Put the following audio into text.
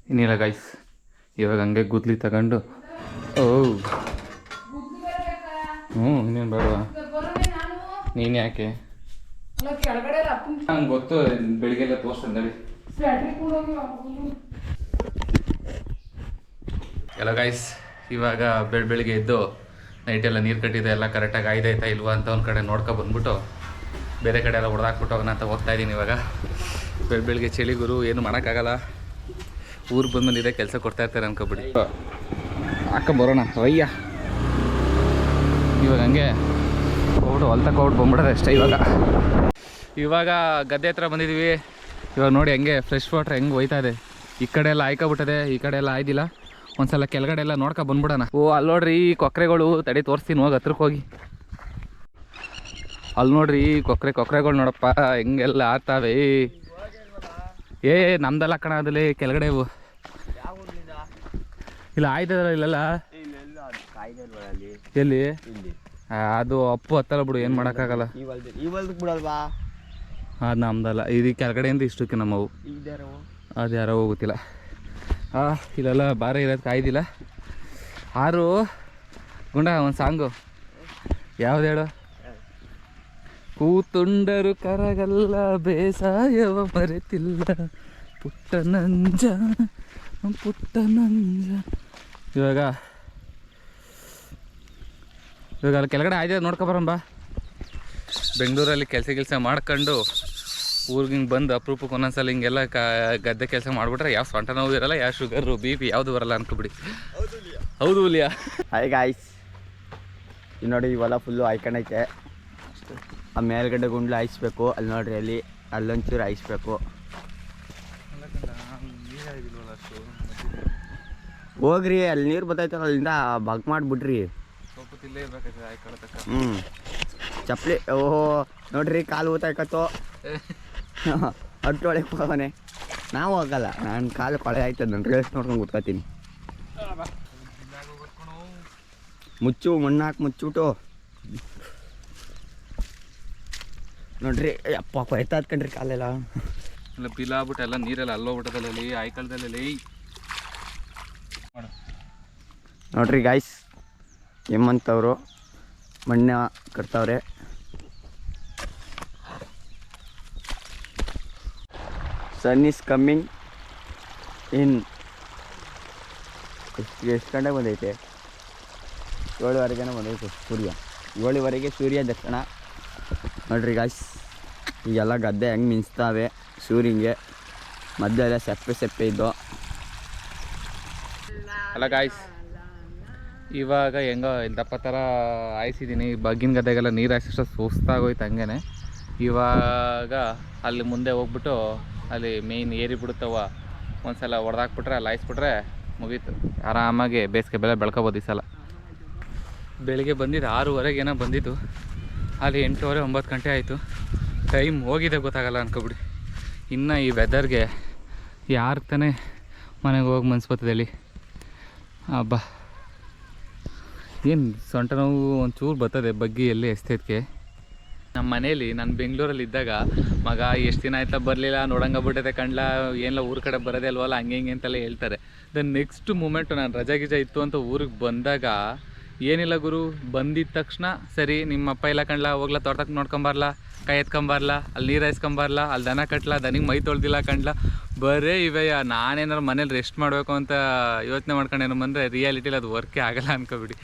ಇನ್ನಿಲ್ಲ ಗೈಸ್, ಇವಾಗ ಹಂಗೆ ಗುದ್ಲಿ ತಗೊಂಡು ಓ ಇನ್ನೇನು ಬೇಡವಾ? ನೀನು ಯಾಕೆ? ನಂಗೆ ಗೊತ್ತು, ಬೆಳಿಗ್ಗೆಲ್ಲ ತೋರಿಸ್ತಂದೇಳಿ. ಎಲ್ಲ ಗೈಸ್, ಇವಾಗ ಬೆಳಿಗ್ಗೆ ಎದ್ದು ನೈಟೆಲ್ಲ ನೀರು ಕಟ್ಟಿದೆ, ಎಲ್ಲ ಕರೆಕ್ಟಾಗಿ ಆಯ್ದಾಯ್ತಾ ಇಲ್ವಾ ಅಂತ ಒಂದು ಕಡೆ ನೋಡ್ಕೊ ಬಂದ್ಬಿಟ್ಟು ಬೇರೆ ಕಡೆ ಎಲ್ಲ ಹೊಡೆದಾಕ್ಬಿಟ್ಟು ಹೋಗೋಣ ಅಂತ ಹೋಗ್ತಾ ಇದ್ದೀನಿ. ಇವಾಗ ಬೆಳಿಗ್ಗೆ ಚಳಿ ಗುರು, ಏನು ಮಾಡೋಕ್ಕಾಗಲ್ಲ. ಊರಿಗೆ ಬಂದ್ಮೇಲೆ ಇದೇ ಕೆಲಸ ಕೊಡ್ತಾ ಇರ್ತಾರೆ ಅನ್ಕೊಬಿಡಿ. ಹಾಕೊಂಬರೋಣ ರಯ್ಯ. ಇವಾಗ ಹಂಗೆ ಹೋಗ್ಬಿಟ್ಟು ಹೊಲ್ತಕ್ಕೆ ಬಂದ್ಬಿಡೋದು ಅಷ್ಟೇ. ಇವಾಗ ಗದ್ದೆ ಹತ್ರ ಬಂದಿದ್ದೀವಿ. ಇವಾಗ ನೋಡಿ ಹೆಂಗೆ ಫ್ರೆಶ್ ವಾಟ್ರ್ ಹೆಂಗೆ ಹೋಯ್ತಾ ಇದೆ. ಈ ಕಡೆ ಎಲ್ಲ ಆಯ್ಕೊಬಿಟ್ಟದೆ, ಈ ಕಡೆ ಎಲ್ಲ ಆಯ್ದಿಲ್ಲ. ಒಂದ್ಸಲ ಕೆಳಗಡೆ ಎಲ್ಲ ನೋಡ್ಕೊ ಬಂದ್ಬಿಡೋಣ. ಓ ಅಲ್ಲಿ ನೋಡ್ರಿ ಈ ಕೊಕ್ರೆಗಳು, ತಡಿ ತೋರಿಸ್ತೀನಿ, ಹೋಗಿ ಹತ್ರಕ್ಕೆ ಹೋಗಿ. ಅಲ್ಲಿ ನೋಡ್ರಿ ಈ ಕೊಕ್ರೆಗಳು ನೋಡಪ್ಪ ಹೆಂಗೆಲ್ಲ ಆಡ್ತಾವೆ. ನಮ್ದೆಲ್ಲ ಕಣ ಅದಲ್ಲಿ ಕೆಳಗಡೆ ಇವು ಇಲ್ಲ ಆಯ್ತದ ಇಲ್ಲೆಲ್ಲ. ಎಲ್ಲಿ ಅದು ಅಪ್ಪು ಹತ್ತಲ್ಲ ಬಿಡು, ಏನು ಮಾಡೋಕ್ಕಾಗಲ್ಲ. ಅದು ನಮ್ದಲ್ಲ, ಇದು ಕೆಳಗಡೆಯಿಂದ ಇಷ್ಟಕ್ಕೆ ನಮ್ಮವು. ಅದು ಯಾರೋ ಹೋಗುತ್ತಿಲ್ಲ. ಇಲ್ಲೆಲ್ಲ ಬಾರ ಇರೋದು ಕಾಯ್ದಿಲ್ಲ. ಆರು ಗುಂಡ ಒಂದು ಸಾಂಗು ಯಾವ್ದು ಹೇಳು? ಕೂತುಂಡರು ಕರಗಲ್ಲ, ಬೇಸಾಯವ ಮರೆತಿಲ್ಲ, ಪುಟ್ಟ ನಂಜ. ಇವಾಗ ಅಲ್ಲಿ ಕೆಳಗಡೆ ಆಯ್ತು, ನೋಡ್ಕೊಬರೋಣ ಬಾ. ಬೆಂಗಳೂರಲ್ಲಿ ಕೆಲಸ ಮಾಡ್ಕೊಂಡು ಊರಿಗೆ ಹಿಂಗೆ ಬಂದು ಅಪರೂಪಕ್ಕೆ ಒಂದೊಂದ್ಸಲ ಹಿಂಗೆಲ್ಲ ಗದ್ದೆ ಕೆಲಸ ಮಾಡಿಬಿಟ್ರೆ ಯಾವ ಸೊಂಟ ನೋವು ಇರಲ್ಲ, ಯಾವ ಶುಗರು BP ಯಾವುದು ಬರಲ್ಲ ಅನ್ಕೊಬಿಡಿ. ಹೌದು ಹುಲಿಯಾ? ಹಾಯ್ ಗಾಯ್ಸ್, ಇಲ್ಲಿ ನೋಡಿ ಇವೆಲ್ಲ ಫುಲ್ಲು ಹಾಯ್ಕೊಂಡೈತೆ. ಆ ಮೇಲ್ಗಡೆ ಗುಂಡ್ಲು ಹಾಯಿಸ್ಬೇಕು. ಅಲ್ಲಿ ನೋಡ್ರಿ, ಅಲ್ಲಿ ಅಲ್ಲೊಂಚೂರು ಹಾಯಿಸ್ಬೇಕು. ಹೋಗ್ರಿ, ಅಲ್ಲಿ ನೀರು ಬರ್ತೈತಲ್ಲ, ಅಲ್ಲಿಂದ ಬಗ್ ಮಾಡಿಬಿಡ್ರಿ. ಚಪ್ಪಲಿ ಓಹೋ ನೋಡ್ರಿ, ಕಾಲು ಊತಾಯ್ಕತ್ತು. ಅಟ್ಟೊಳಗೆ ಹೋಗೋನೆ. ನಾವು ಹೋಗಲ್ಲ, ನನ್ನ ಕಾಲು ಕೊಳೆ ಆಯ್ತದ. ನಾನು ರೇಸ್ ನೋಡ್ಕೊಂಡು ಕೂತ್ಕೊತೀನಿ. ಮುಚ್ಚು, ಮಣ್ಣಾಕಿ ಮುಚ್ಚಿಬಿಟ್ಟು ನೋಡ್ರಿ. ಅಪ್ಪ ಕೊಯ್ತಾ ಕಣ್ರಿ ಕಾಲೆಲ್ಲ ಎಲ್ಲ ಪಿಲಾಗ್ಬಿಟ್ಟು ಎಲ್ಲ ನೀರೆಲ್ಲ ಅಲ್ಲೋಗ್ಬಿಟ್ಟದಲ್ಲಿ ಆಯ್ಕಲ್ದಲ್ಲಿ. ನೋಡ್ರಿ ಗಾಯ್ಸ್, ಹೆಮ್ಮಂತವರು ಮಣ್ಣ ಕಟ್ತಾವ್ರೆ. ಸನ್ ಈಸ್ ಕಮ್ಮಿಂಗ್ ಇನ್. ಎಷ್ಟು ಗಂಟೆಗೆ ಬಂದೈತೆ? 7:15 ಬಂದೈತೆ ಸೂರ್ಯ. 7:15 ಸೂರ್ಯ ದರ್ಶನ. ನೋಡ್ರಿ ಗಾಯ್ಸ್, ಈಗೆಲ್ಲ ಗದ್ದೆ ಹೆಂಗೆ ಮಿಂಚ್ತಾವೆ ಸೂರ್ಯಂಗೆ. ಮಧ್ಯೆಲ್ಲ ಸೆಪ್ಪೆ ಇದ್ದು ಅಲ್ಲ ಗಾಯ್ಸ್, ಇವಾಗ ಹೆಂಗೋ ದಪ್ಪ ಥರ ಹಾಯಿಸಿದ್ದೀನಿ. ಬಗ್ಗಿನ ಗದ್ದೆಗೆಲ್ಲ ನೀರು ಹಾಯಿಸೋ ಸುಸ್ತಾಗೋಯ್ತು ಹಂಗೆ. ಇವಾಗ ಅಲ್ಲಿ ಮುಂದೆ ಹೋಗ್ಬಿಟ್ಟು ಅಲ್ಲಿ ಮೇಯ್ನ್ ಏರಿ ಬಿಡುತ್ತವ, ಒಂದು ಸಲ ಹೊಡೆದಾಕ್ಬಿಟ್ರೆ ಅಲ್ಲಿ ಹಾಯಿಸ್ಬಿಟ್ರೆ ಮುಗೀತು. ಆರಾಮಾಗಿ ಬೇಸಿಗೆ ಬೆಳೆ ಬೆಳ್ಕೊಬೋದು ಈ ಸಲ. ಬೆಳಿಗ್ಗೆ ಬಂದಿದ್ದು 6:15 ಏನೋ ಬಂದಿದ್ದು. ಅಲ್ಲಿ 8:30-9 ಗಂಟೆ ಆಯಿತು. ಟೈಮ್ ಹೋಗಿದೆ ಗೊತ್ತಾಗಲ್ಲ ಅನ್ಕೊಬಿಡಿ. ಇನ್ನು ಈ ವೆದರ್ಗೆ ಯಾರು ತಾನೇ ಮನೆಗೆ ಹೋಗಿ ಮನ್ಸ್ಬರ್ತದೆ ಹೇಳಿ. ಹಬ್ಬ ಏನು ಸೊಂಟ ನೋವು ಒಂಚೂರು ಬರ್ತದೆ ಬಗ್ಗಿ ಎಲ್ಲಿ ಎಸ್ತೈದಕ್ಕೆ. ನಮ್ಮ ಮನೇಲಿ ನಾನು ಬೆಂಗಳೂರಲ್ಲಿ ಇದ್ದಾಗ ಮಗ ಎಷ್ಟು ದಿನ ಆಯ್ತಾ ಬರಲಿಲ್ಲ, ನೋಡಂಗೆ ಬಿಟ್ಟೈತೆ ಕಣ್ಲ, ಏನೆಲ್ಲ ಊರ ಕಡೆ ಬರೋದೇ ಅಲ್ವಲ್ಲ, ಹಂಗೆ ಹಿಂಗೆ ಅಂತೆಲ್ಲ ಹೇಳ್ತಾರೆ. ದೆನ್ ನೆಕ್ಸ್ಟ್ ಮೂಮೆಂಟು ನಾನು ರಜಾ ಇತ್ತು ಅಂತ ಊರಿಗೆ ಬಂದಾಗ, ಏನಿಲ್ಲ ಗುರು, ಬಂದಿದ್ದ ತಕ್ಷಣ ಸರಿ ನಿಮ್ಮ ಅಪ್ಪ ಇಲ್ಲ ಕಣ್ಲ, ಹೋಗ್ಲಾ ತೋಟಕ್ಕೆ ನೋಡ್ಕೊಂಬರ್ಲ, ಕೈ ಎತ್ಕೊಂಬರ್ಲ, ಅಲ್ಲಿ ನೀರು ಹಾಯಿಸ್ಕೊಂಬರ್ಲ, ಅಲ್ಲಿ ದನ ಕಟ್ಲ, ದನಿಗೆ ಮೈ ತೊಳ್ದಿಲ್ಲ ಕಣ್ಲ, ಬರೇ ಇವೆಯ. ನಾನೇನಾದ್ರು ಮನೇಲಿ ರೆಸ್ಟ್ ಮಾಡಬೇಕು ಅಂತ ಯೋಚನೆ ಮಾಡ್ಕೊಂಡೇನು ಬಂದರೆ ರಿಯಾಲಿಟಿಲಿ ಅದು ವರ್ಕೇ ಆಗಲ್ಲ ಅನ್ಕೊಬಿಡಿ.